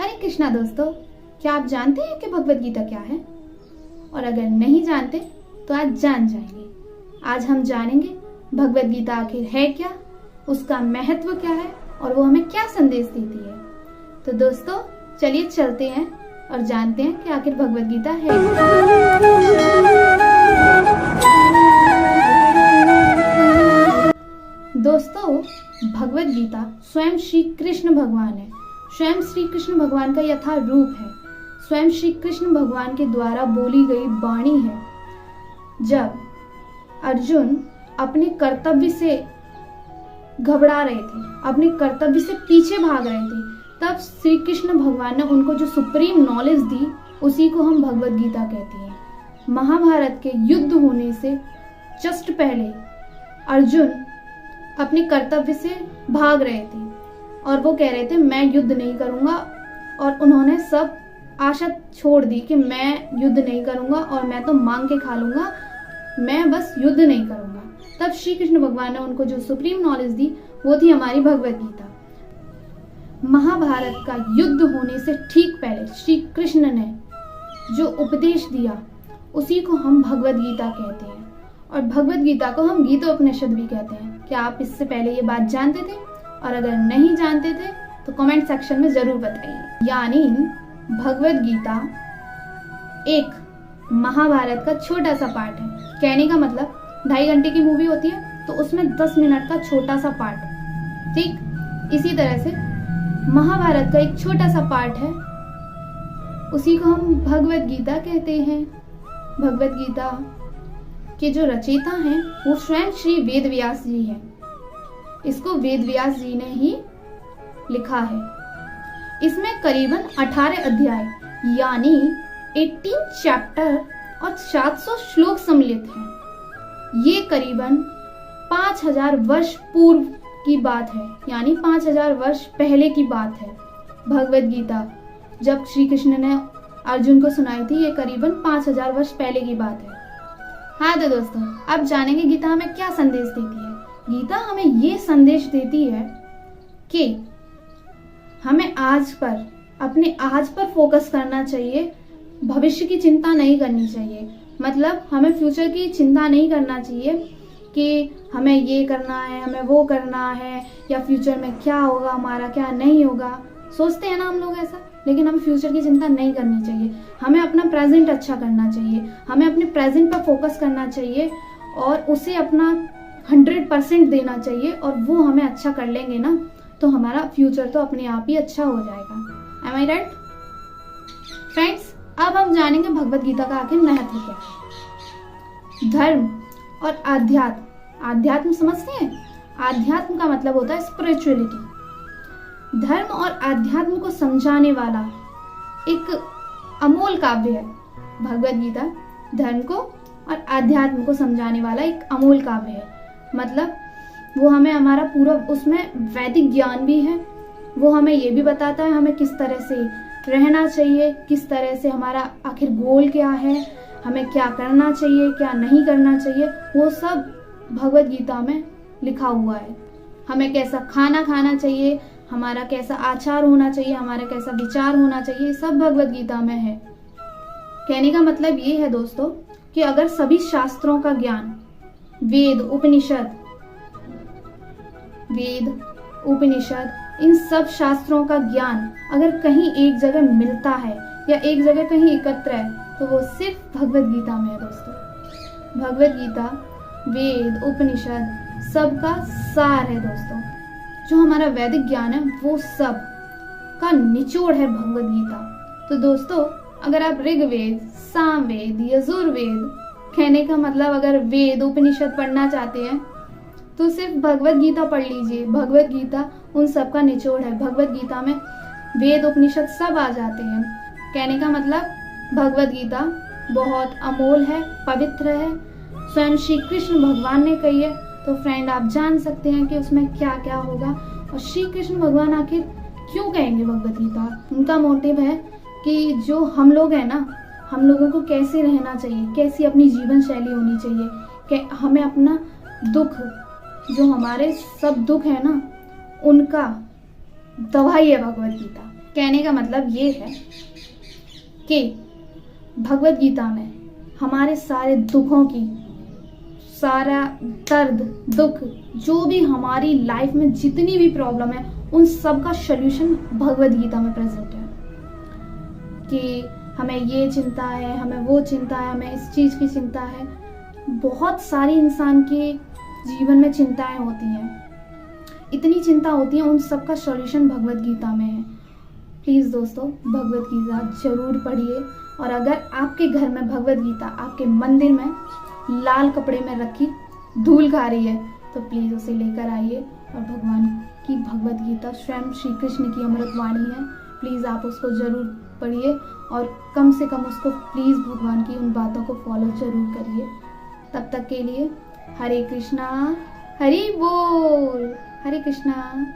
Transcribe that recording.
हरे कृष्णा दोस्तों, क्या आप जानते हैं कि भगवद गीता क्या है? और अगर नहीं जानते तो आज जान जाएंगे। आज हम जानेंगे भगवद गीता आखिर है क्या, उसका महत्व क्या है और वो हमें क्या संदेश देती है। तो दोस्तों चलिए चलते हैं और जानते हैं कि आखिर भगवद गीता है क्या। दोस्तों भगवद गीता स्वयं श्री कृष्ण भगवान है। स्वयं श्री कृष्ण भगवान का यथा रूप है। स्वयं श्री कृष्ण भगवान के द्वारा बोली गई वाणी है। जब अर्जुन अपने कर्तव्य से घबरा रहे थे, अपने कर्तव्य से पीछे भाग रहे थे, तब श्री कृष्ण भगवान ने उनको जो सुप्रीम नॉलेज दी, उसी को हम भगवद गीता कहते हैं। महाभारत के युद्ध होने से जस्ट पहले अर्जुन अपने कर्तव्य से भाग रहे थे और वो कह रहे थे मैं युद्ध नहीं करूंगा, और उन्होंने सब आशा छोड़ दी कि मैं युद्ध नहीं करूंगा और मैं तो मांग के खा लूंगा, मैं बस युद्ध नहीं करूंगा। तब श्री कृष्ण भगवान ने उनको जो सुप्रीम नॉलेज दी वो थी हमारी भगवद गीता। महाभारत का युद्ध होने से ठीक पहले श्री कृष्ण ने जो उपदेश दिया उसी को हम भगवद गीता कहते हैं, और भगवद गीता को हम गीतोपनिषद भी कहते हैं। क्या आप इससे पहले ये बात जानते थे? और अगर नहीं जानते थे तो कमेंट सेक्शन में जरूर बताइए। यानी भगवद गीता एक महाभारत का छोटा सा पार्ट है। कहने का मतलब 2.5 घंटे की मूवी होती है तो उसमें 10 मिनट का छोटा सा पार्ट, ठीक इसी तरह से महाभारत का एक छोटा सा पार्ट है, उसी को हम भगवद गीता कहते हैं। भगवद गीता के जो रचयिता हैं वो स्वयं श्री वेद व्यास जी हैं। इसको वेद व्यास जी ने ही लिखा है। इसमें करीबन 18 अध्याय यानी 18 चैप्टर और 700 श्लोक सम्मिलित हैं। ये करीबन 5000 वर्ष पूर्व की बात है, यानी 5000 वर्ष पहले की बात है। भगवद गीता जब श्री कृष्ण ने अर्जुन को सुनाई थी, ये करीबन 5000 वर्ष पहले की बात है। हाँ तो दोस्तों अब जानेंगे गीता हमें क्या संदेश देती है। गीता हमें ये संदेश देती है कि हमें आज पर, अपने आज पर फोकस करना चाहिए, भविष्य की चिंता नहीं करनी चाहिए। मतलब हमें फ्यूचर की चिंता नहीं करना चाहिए कि हमें ये करना है, हमें वो करना है, या फ्यूचर में क्या होगा, हमारा क्या नहीं होगा। सोचते हैं ना हम लोग ऐसा, लेकिन हमें फ्यूचर की चिंता नहीं करनी चाहिए। हमें अपना प्रेजेंट अच्छा करना चाहिए, हमें अपने प्रेजेंट पर फोकस करना चाहिए और उसे अपना 100% देना चाहिए, और वो हमें अच्छा कर लेंगे ना तो हमारा फ्यूचर तो अपने आप ही अच्छा हो जाएगा। एम आई राइट फ्रेंड्स? अब हम जानेंगे भगवद गीता का आखिर महत्व क्या है। धर्म और आध्यात्म। आध्यात्म समझते हैं? आध्यात्म का मतलब होता है स्पिरिचुअलिटी। धर्म और आध्यात्म को समझाने वाला एक अमोल काव्य है भगवद गीता। धर्म को और आध्यात्म को समझाने वाला एक अमोल काव्य है। मतलब वो हमें हमारा पूरा, उसमें वैदिक ज्ञान भी है, वो हमें ये भी बताता है हमें किस तरह से रहना चाहिए, किस तरह से हमारा आखिर गोल क्या है, हमें क्या करना चाहिए, क्या नहीं करना चाहिए, वो सब भगवद गीता में लिखा हुआ है। हमें कैसा खाना खाना चाहिए, हमारा कैसा आचार होना चाहिए, हमारा कैसा विचार होना चाहिए, सब भगवद गीता में है। कहने का मतलब ये है दोस्तों कि अगर सभी शास्त्रों का ज्ञान, वेद उपनिषद इन सब शास्त्रों का ज्ञान अगर कहीं एक जगह मिलता है या एक जगह कहीं एकत्र है तो वो सिर्फ भगवद गीता में है दोस्तों। भगवद गीता वेद उपनिषद सबका सार है दोस्तों। जो हमारा वैदिक ज्ञान है वो सब का निचोड़ है भगवद गीता। तो दोस्तों अगर आप ऋग्वेद, सामवेद, यजुर्वेद, कहने का मतलब अगर वेद उपनिषद पढ़ना चाहते हैं तो सिर्फ भगवद गीता पढ़ लीजिए। भगवद गीता उन सब का निचोड़ है। भगवद गीता में वेद उपनिषद सब आ जाते हैं। कहने का मतलब भगवद गीता बहुत अमोल है, पवित्र है, स्वयं श्री कृष्ण भगवान ने कही है। तो फ्रेंड आप जान सकते हैं कि उसमें क्या क्या होगा और श्री कृष्ण भगवान आखिर क्यों कहेंगे भगवद गीता। उनका मोटिव है कि जो हम लोग हैं ना, हम लोगों को कैसे रहना चाहिए, कैसी अपनी जीवन शैली होनी चाहिए, कि हमें अपना दुख, जो हमारे सब दुख है ना, उनका दवाई है भगवद गीता। कहने का मतलब ये है कि भगवत गीता में हमारे सारे दुखों की, सारा दर्द दुख, जो भी हमारी लाइफ में जितनी भी प्रॉब्लम है, उन सब का सल्यूशन भगवत गीता में प्रेजेंट है। कि हमें ये चिंता है, हमें वो चिंता है, हमें इस चीज़ की चिंता है। बहुत सारी इंसान के जीवन में चिंताएं होती हैं, इतनी चिंता होती है, उन सब का सॉल्यूशन भगवत गीता में है। प्लीज़ दोस्तों, भगवत गीता जरूर पढ़िए। और अगर आपके घर में भगवत गीता आपके मंदिर में लाल कपड़े में रखी धूल खा रही है, तो प्लीज़ उसे लेकर आइए। और भगवान की भगवत गीता स्वयं श्री कृष्ण की अमृत वाणी है, प्लीज़ आप उसको ज़रूर पढ़िए और कम से कम उसको प्लीज़ भगवान की उन बातों को फॉलो ज़रूर करिए। तब तक के लिए हरे कृष्णा, हरि बोल, हरे कृष्णा।